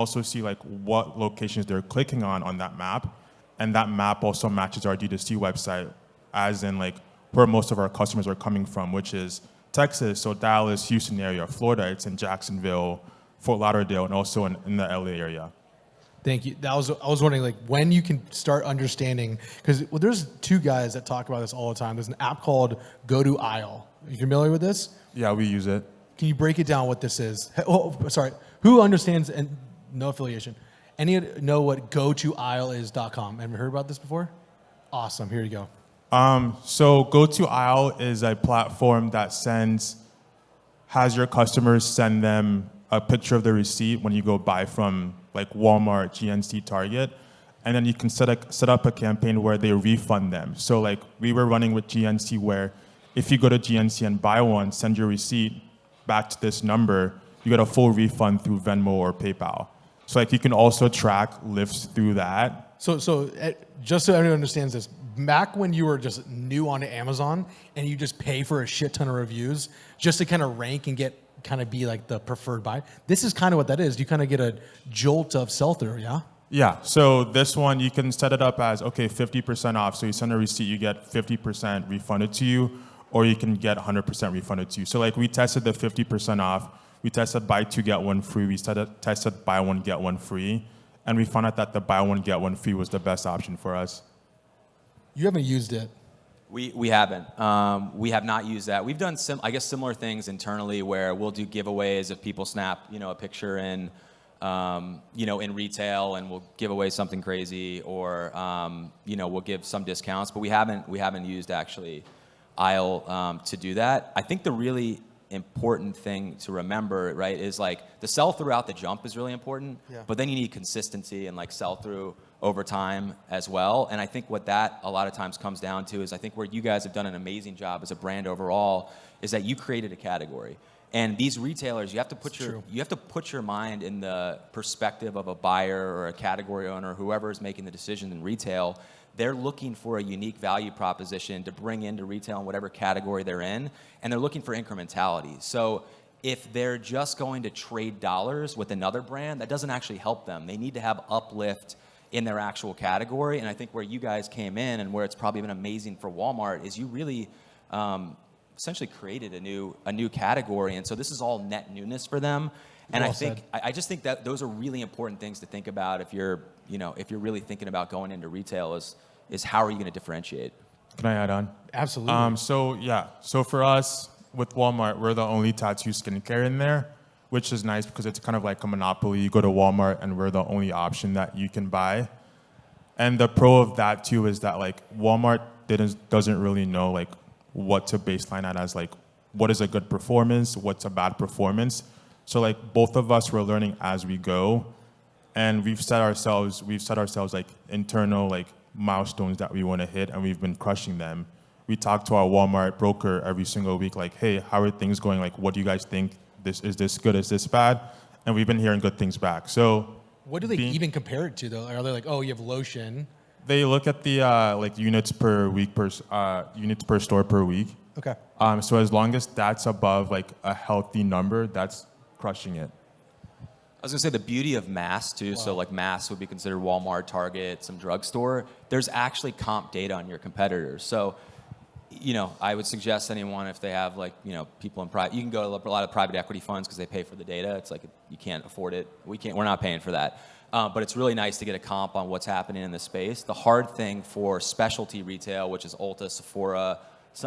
also see like what locations they're clicking on that map. And that map also matches our D2C website, as in like where most of our customers are coming from, which is Texas, so Dallas, Houston area, Florida, it's in Jacksonville, Fort Lauderdale, and also in the LA area. Thank you. I was wondering like when you can start understanding, because there's two guys that talk about this all the time. There's an app called Go to Aisle. Are you familiar with this? Yeah, we use it. Can you break it down what this is? Oh, sorry. Who understands, and no affiliation, any know what gotoaisle.com? Have you heard about this before? Awesome. Here you go. So Go to Aisle is a platform that has your customers send them a picture of the receipt when you go buy from like Walmart, GNC, Target, and then you can set up a campaign where they refund them. So like we were running with GNC where if you go to GNC and buy one, send your receipt back to this number, you get a full refund through Venmo or PayPal. So like you can also track lifts through that. So just so everyone understands this, back when you were just new onto Amazon and you just pay for a shit ton of reviews just to kind of rank and kind of be like the preferred buy, this is kind of what that is. You kind of get a jolt of sell-through, yeah? Yeah, so this one, you can set it up as, okay, 50% off. So you send a receipt, you get 50% refunded to you, or you can get 100% refunded to you. So like we tested the 50% off. We tested buy two, get one free. We tested buy one, get one free. And we found out that the buy one, get one free was the best option for us. You haven't used it. We haven't. We have not used that. We've done similar things internally where we'll do giveaways if people snap, a picture in, in retail, and we'll give away something crazy, or we'll give some discounts. But we haven't used actually Aisle to do that. I think the really important thing to remember, right, is like the sell throughout the jump is really important, but then you need consistency and like sell through over time as well. And I think what that a lot of times comes down to is I think where you guys have done an amazing job as a brand overall is that you created a category. And these retailers, you have to put your mind in the perspective of a buyer or a category owner, whoever is making the decision in retail. They're looking for a unique value proposition to bring into retail in whatever category they're in, and they're looking for incrementality. So if they're just going to trade dollars with another brand, that doesn't actually help them. They need to have uplift in their actual category. And I think where you guys came in and where it's probably been amazing for Walmart is you really essentially created a new category. And so this is all net newness for them. And I just think that those are really important things to think about if you're really thinking about going into retail is how are you going to differentiate? Can I add on? Absolutely. So for us with Walmart, we're the only tattoo skincare in there, which is nice because it's kind of like a monopoly. You go to Walmart and we're the only option that you can buy. And the pro of that too is that like Walmart doesn't really know like what to baseline at as like what is a good performance, what's a bad performance. So like both of us were learning as we go, and we've set ourselves like internal like milestones that we want to hit, and we've been crushing them. We talk to our Walmart broker every single week, like, hey, how are things going? Like, what do you guys think? Is this good? Is this bad? And we've been hearing good things back. So what do they even compare it to though? Are they like, oh, you have lotion? They look at the like units per week units per store per week. Okay. So as long as that's above like a healthy number, that's crushing it. I was gonna say the beauty of mass too. Wow. So like mass would be considered Walmart, Target, some drugstore. There's actually comp data on your competitors. So, I would suggest anyone if they have like, people in private, you can go to a lot of private equity funds because they pay for the data. It's like you can't afford it. We're not paying for that. But it's really nice to get a comp on what's happening in the space. The hard thing for specialty retail, which is Ulta, Sephora,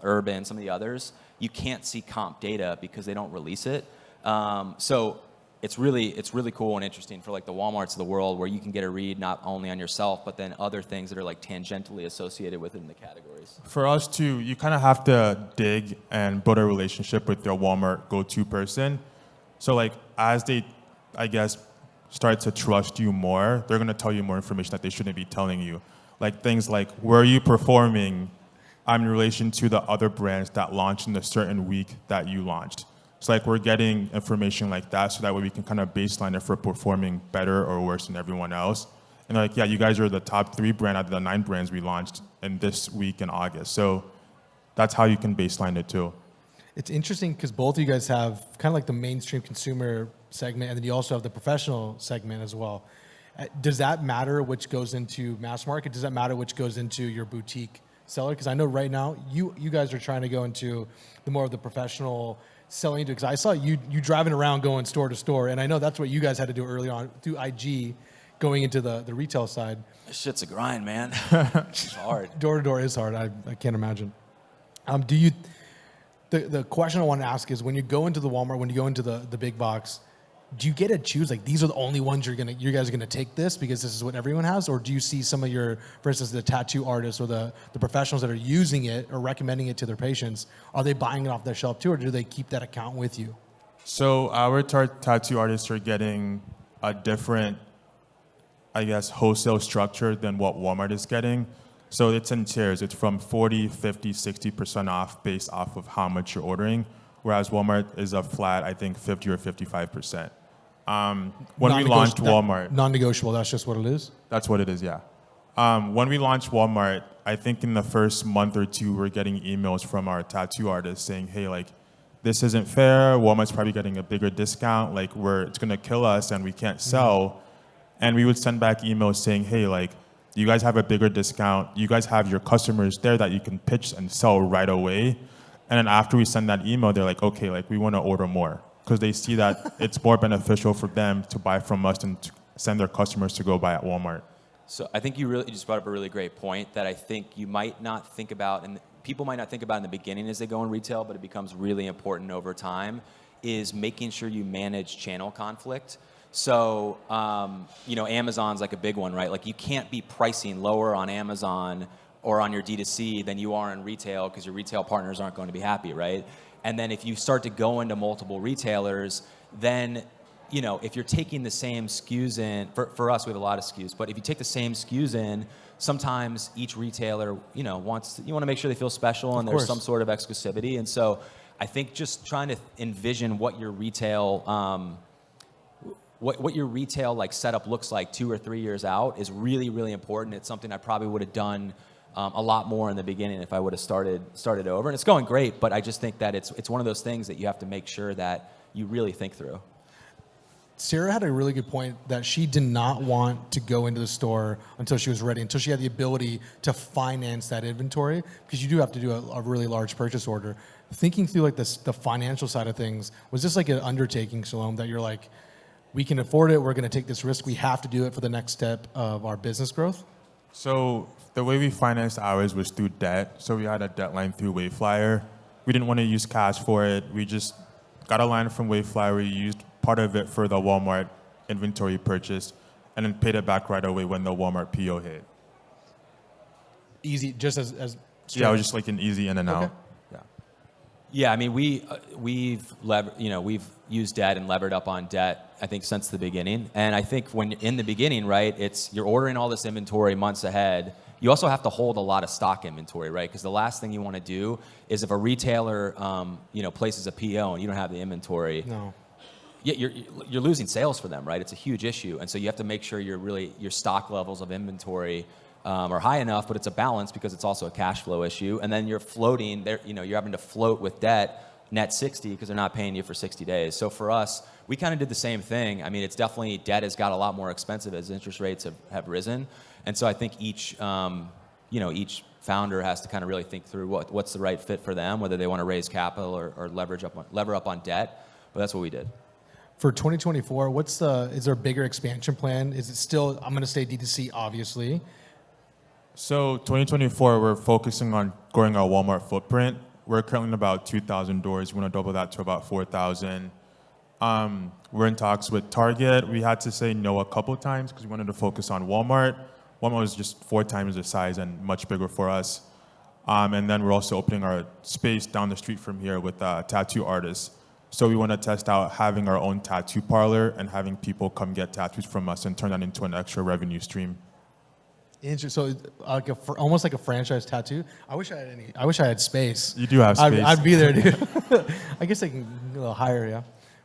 Urban, some of the others, you can't see comp data because they don't release it. So it's really cool and interesting for like the Walmarts of the world where you can get a read not only on yourself, but then other things that are like tangentially associated within the categories. For us too, you kind of have to dig and build a relationship with your Walmart go-to person. So like as they, I guess, start to trust you more, they're going to tell you more information that they shouldn't be telling you. Like things like, where are you performing in relation to the other brands that launched in the certain week that you launched? So like we're getting information like that so that way we can kind of baseline if we're performing better or worse than everyone else. And they're like, yeah, you guys are the top 3 brand out of the 9 brands we launched in this week in August. So that's how you can baseline it too. It's interesting because both of you guys have kind of like the mainstream consumer segment, and then you also have the professional segment as well. Does that matter which goes into mass market? Does that matter which goes into your boutique seller? Because I know right now you guys are trying to go into the more of the professional selling into. Because I saw you driving around going store to store, and I know that's what you guys had to do early on through IG, going into the retail side. This shit's a grind, man. It's hard. Door to door is hard. I can't imagine. The question I want to ask is, when you go into the Walmart, when you go into the big box, do you get to choose, like, these are the only ones you guys are gonna take this because this is what everyone has? Or do you see some of your, for instance, the tattoo artists or the professionals that are using it or recommending it to their patients, are they buying it off their shelf too, or do they keep that account with you? So our tattoo artists are getting a different, I guess, wholesale structure than what Walmart is getting. So it's in tiers. It's from 40, 50, 60% off based off of how much you're ordering, whereas Walmart is a flat, I think, 50 or 55%. When we launched Walmart... Non-negotiable, that's just what it is? That's what it is, yeah. When we launched Walmart, I think in the first month or two, we're getting emails from our tattoo artists saying, hey, like, this isn't fair. Walmart's probably getting a bigger discount. Like, it's going to kill us and we can't sell. And we would send back emails saying, hey, like, you guys have a bigger discount. You guys have your customers there that you can pitch and sell right away. And then after we send that email, they're like, okay, like, we want to order more. Because they see that it's more beneficial for them to buy from us than to send their customers to go buy at Walmart. So I think you just brought up a really great point that I think you might not think about, and people might not think about in the beginning as they go in retail, but it becomes really important over time, is making sure you manage channel conflict. So, Amazon's like a big one, right? Like, you can't be pricing lower on Amazon or on your D2C than you are in retail because your retail partners aren't going to be happy, right? And then if you start to go into multiple retailers, then, if you're taking the same SKUs in, for us, we have a lot of SKUs, but if you take the same SKUs in, sometimes each retailer, you want to make sure they feel special and there's some sort of exclusivity. And so I think just trying to envision what your retail, what your retail like setup looks like 2 or 3 years out is really, really important. It's something I probably would have done a lot more in the beginning if I would have started over. And it's going great, but I just think that it's one of those things that you have to make sure that you really think through. Sarah had a really good point that she did not want to go into the store until she was ready, until she had the ability to finance that inventory, because you do have to do a really large purchase order. Thinking through like the financial side of things, was this like an undertaking, Selom, that you're like, we can afford it, we're going to take this risk, we have to do it for the next step of our business growth? So the way we financed ours was through debt. So we had a debt line through Wayflyer. We didn't want to use cash for it. We just got a line from Wayflyer. We used part of it for the Walmart inventory purchase and then paid it back right away when the Walmart PO hit. Easy, just as straight. Yeah, it was just like an easy in and out. Yeah. Yeah, I mean, we've used debt and levered up on debt, I think, since the beginning. And I think when in the beginning, right, you're ordering all this inventory months ahead. You also have to hold a lot of stock inventory, right? Because the last thing you want to do is if a retailer, places a PO and you don't have the inventory. No. Yeah, you're losing sales for them, right? It's a huge issue, and so you have to make sure your stock levels of inventory are high enough, but it's a balance because it's also a cash flow issue. And then you're floating there, you're having to float with debt net 60 because they're not paying you for 60 days. So for us, we kind of did the same thing. I mean, it's definitely, debt has got a lot more expensive as interest rates have risen. And so I think each founder has to kind of really think through what's the right fit for them, whether they want to raise capital or lever up on debt. But that's what we did. For 2024, is there a bigger expansion plan? Is it still, I'm going to stay D2C, obviously. So 2024, we're focusing on growing our Walmart footprint. We're currently in about 2,000 doors. We want to double that to about 4,000. We're in talks with Target. We had to say no a couple times because we wanted to focus on Walmart. Walmart was just 4 times the size and much bigger for us. And then we're also opening our space down the street from here with tattoo artists. So we want to test out having our own tattoo parlor and having people come get tattoos from us and turn that into an extra revenue stream. Interesting. So almost like a franchise tattoo. I wish I had space. You do have space. I'd be there, dude. I guess I can go a little higher, yeah.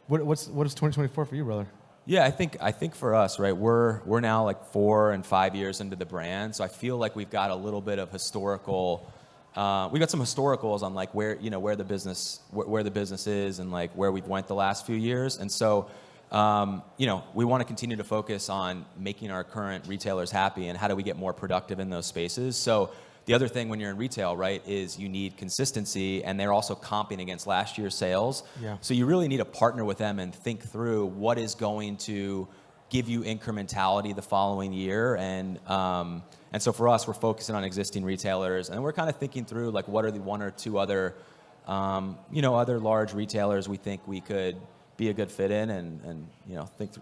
What is 2024 for you, brother? Yeah, I think for us, right, we're now like 4 and 5 years into the brand, so I feel like we've got a little bit of historical we got some historicals on like where the business is and like where we've went the last few years. And so, we want to continue to focus on making our current retailers happy and how do we get more productive in those spaces. So the other thing when you're in retail, right, is you need consistency, and they're also comping against last year's sales. Yeah. So you really need to partner with them and think through what is going to give you incrementality the following year. And so for us, we're focusing on existing retailers, and we're kind of thinking through like what are the one or two other, other large retailers we think we could be a good fit in, and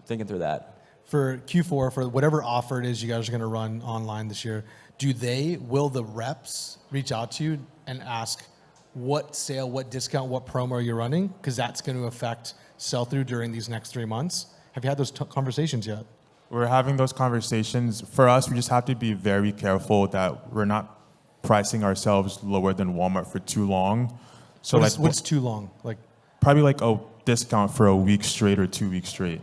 thinking through that. For Q4, for whatever offer it is you guys are going to run online this year, will the reps reach out to you and ask what sale, what discount, what promo you're running? Because that's going to affect sell-through during these next 3 months. Have you had those conversations yet? We're having those conversations. For us, we just have to be very careful that we're not pricing ourselves lower than Walmart for too long. So what's too long? Like probably like a discount for a week straight or 2 weeks straight.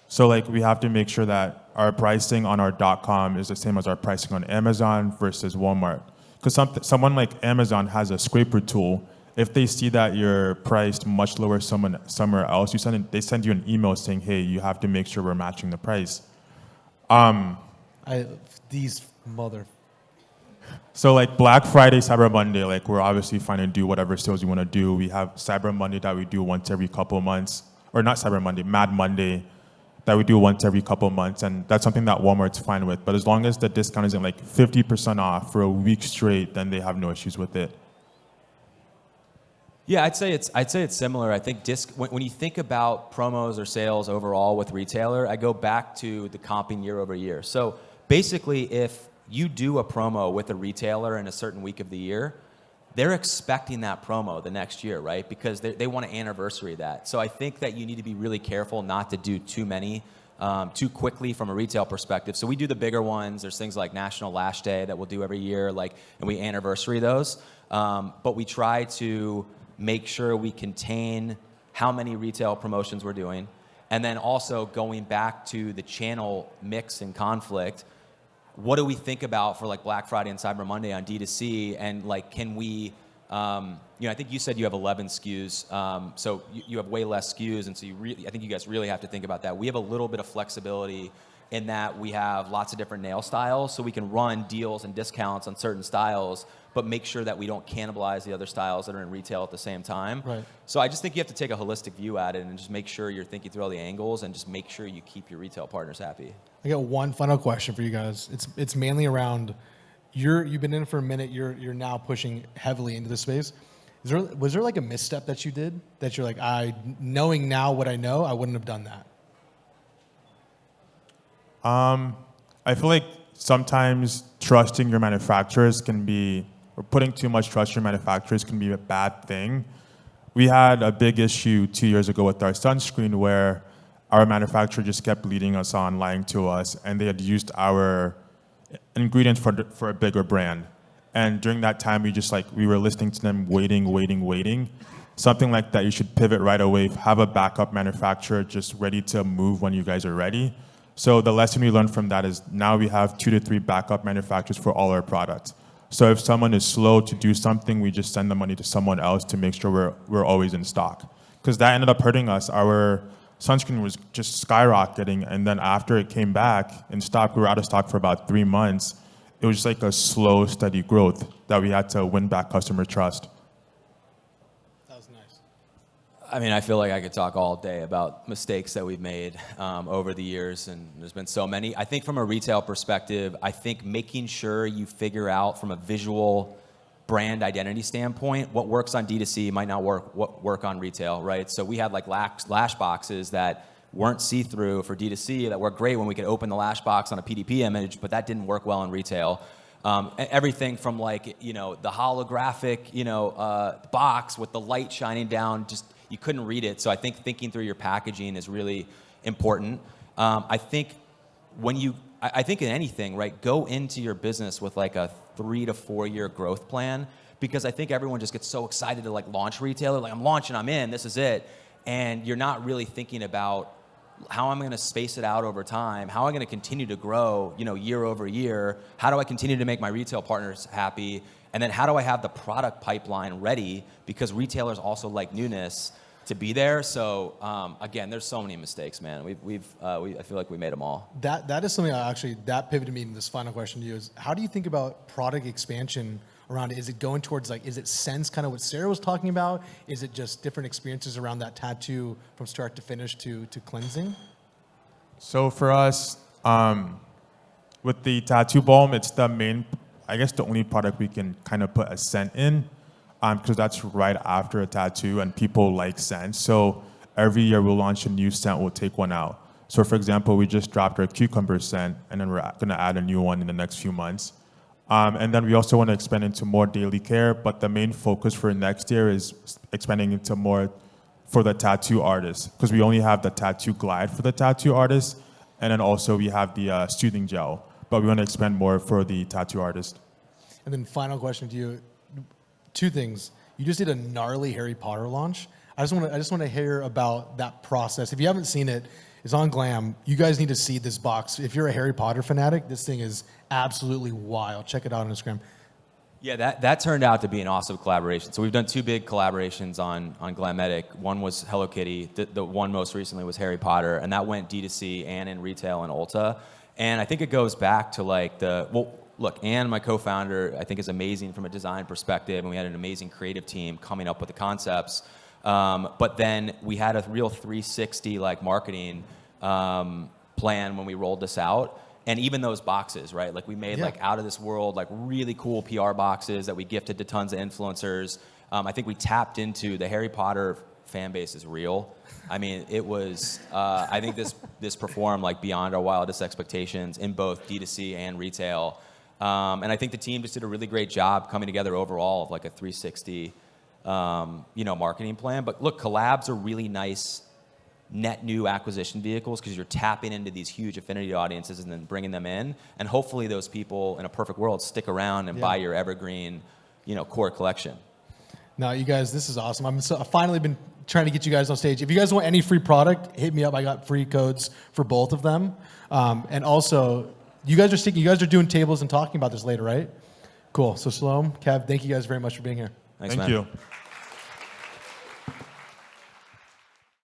So like we have to make sure that our pricing on our .com is the same as our pricing on Amazon versus Walmart. Because someone like Amazon has a scraper tool. If they see that you're priced much lower somewhere else, they send you an email saying, hey, you have to make sure we're matching the price. These mother... So like Black Friday, Cyber Monday, like we're obviously fine to do whatever sales you want to do. We have Cyber Monday that we do once every couple of months. Or not Cyber Monday, Mad Monday that we do once every couple of months. And that's something that Walmart's fine with. But as long as the discount isn't like 50% off for a week straight, then they have no issues with it. Yeah, I'd say it's similar. I think when you think about promos or sales overall with retailer, I go back to the comping year over year. So basically, if you do a promo with a retailer in a certain week of the year, they're expecting that promo the next year, right? Because they want to anniversary that. So I think that you need to be really careful not to do too many too quickly from a retail perspective. So we do the bigger ones. There's things like National Lash Day that we'll do every year, and we anniversary those. But we try to make sure we contain how many retail promotions we're doing. And then also going back to the channel mix and conflict, what do we think about for like Black Friday and Cyber Monday on D2C? And like, can we, I think you said you have 11 SKUs. So you have way less SKUs. And so I think you guys really have to think about that. We have a little bit of flexibility in that we have lots of different nail styles. So we can run deals and discounts on certain styles, but make sure that we don't cannibalize the other styles that are in retail at the same time. Right. So I just think you have to take a holistic view at it and just make sure you're thinking through all the angles and just make sure you keep your retail partners happy. I got one final question for you guys. It's mainly around you've been in for a minute. You're now pushing heavily into the space. Was there like a misstep that you did that you're like, knowing now what I know, I wouldn't have done that? I feel like sometimes trusting your manufacturers or putting too much trust in your manufacturers can be a bad thing. We had a big issue 2 years ago with our sunscreen where our manufacturer just kept leading us on, lying to us, and they had used our ingredients for a bigger brand. And during that time, we were listening to them, waiting. Something like that, you should pivot right away, have a backup manufacturer just ready to move when you guys are ready. So the lesson we learned from that is now we have 2 to 3 backup manufacturers for all our products. So if someone is slow to do something, we just send the money to someone else to make sure we're always in stock. Because that ended up hurting us. Our sunscreen was just skyrocketing, and then after it came back in stock, we were out of stock for about 3 months. It was just like a slow, steady growth that we had to win back customer trust. That was nice. I mean, I feel like I could talk all day about mistakes that we've made over the years, and there's been so many. I think from a retail perspective, I think making sure you figure out from a visual brand identity standpoint, what works on D2C might not work on retail, right? So we had like lash boxes that weren't see-through for D2C that worked great when we could open the lash box on a PDP image, but that didn't work well in retail. Everything from like, the holographic, box with the light shining down, just you couldn't read it. So I think thinking through your packaging is really important. I think I think in anything, right, go into your business with like a 3 to 4 year growth plan, because I think everyone just gets so excited to like launch retailer, like I'm launching, I'm in, this is it. And you're not really thinking about how am I going to space it out over time? How am I going to continue to grow, year over year? How do I continue to make my retail partners happy? And then how do I have the product pipeline ready? Because retailers also like newness to be there. So again, there's so many mistakes, man. I feel like we made them all. That is something that pivoted me in this final question to you is, how do you think about product expansion around it? Is it going towards is it sense kind of what Sarah was talking about? Is it just different experiences around that tattoo from start to finish to cleansing? So for us, with the tattoo balm, it's the only product we can kind of put a scent in, because that's right after a tattoo and people like scents. So every year we'll launch a new scent, we'll take one out. So for example, we just dropped our cucumber scent and then we're gonna add a new one in the next few months. And then we also want to expand into more daily care, but the main focus for next year is expanding into more for the tattoo artists, because we only have the tattoo glide for the tattoo artists, and then also we have the soothing gel, but we want to expand more for the tattoo artist. And then final question to you, 2 things. You just did a gnarly Harry Potter launch. I just want to hear about that process. If you haven't seen it, it's on Glam. You guys need to see this box. If you're a Harry Potter fanatic, this thing is absolutely wild. Check it out on Instagram. Yeah, that turned out to be an awesome collaboration. So we've done 2 big collaborations on Glamnetic. One was Hello Kitty. The one most recently was Harry Potter, and that went D2C and in retail and Ulta. And I think it goes back to look, Anne, my co-founder, I think is amazing from a design perspective, and we had an amazing creative team coming up with the concepts. But then we had a real 360 marketing plan when we rolled this out. And even those boxes, right? We made out of this world, really cool PR boxes that we gifted to tons of influencers. I think we tapped into the Harry Potter fan base is real. I mean, it was, I think this performed beyond our wildest expectations in both D2C and retail. And I think the team just did a really great job coming together overall of a 360, marketing plan. But look, collabs are really nice net new acquisition vehicles because you're tapping into these huge affinity audiences and then bringing them in. And hopefully those people in a perfect world stick around and buy your evergreen, core collection. Now, you guys, this is awesome. I've finally been trying to get you guys on stage. If you guys want any free product, hit me up. I got free codes for both of them. And also, you guys are doing tables and talking about this later, right? Cool. So Selom, Kev, thank you guys very much for being here. Thanks, Thank man. you.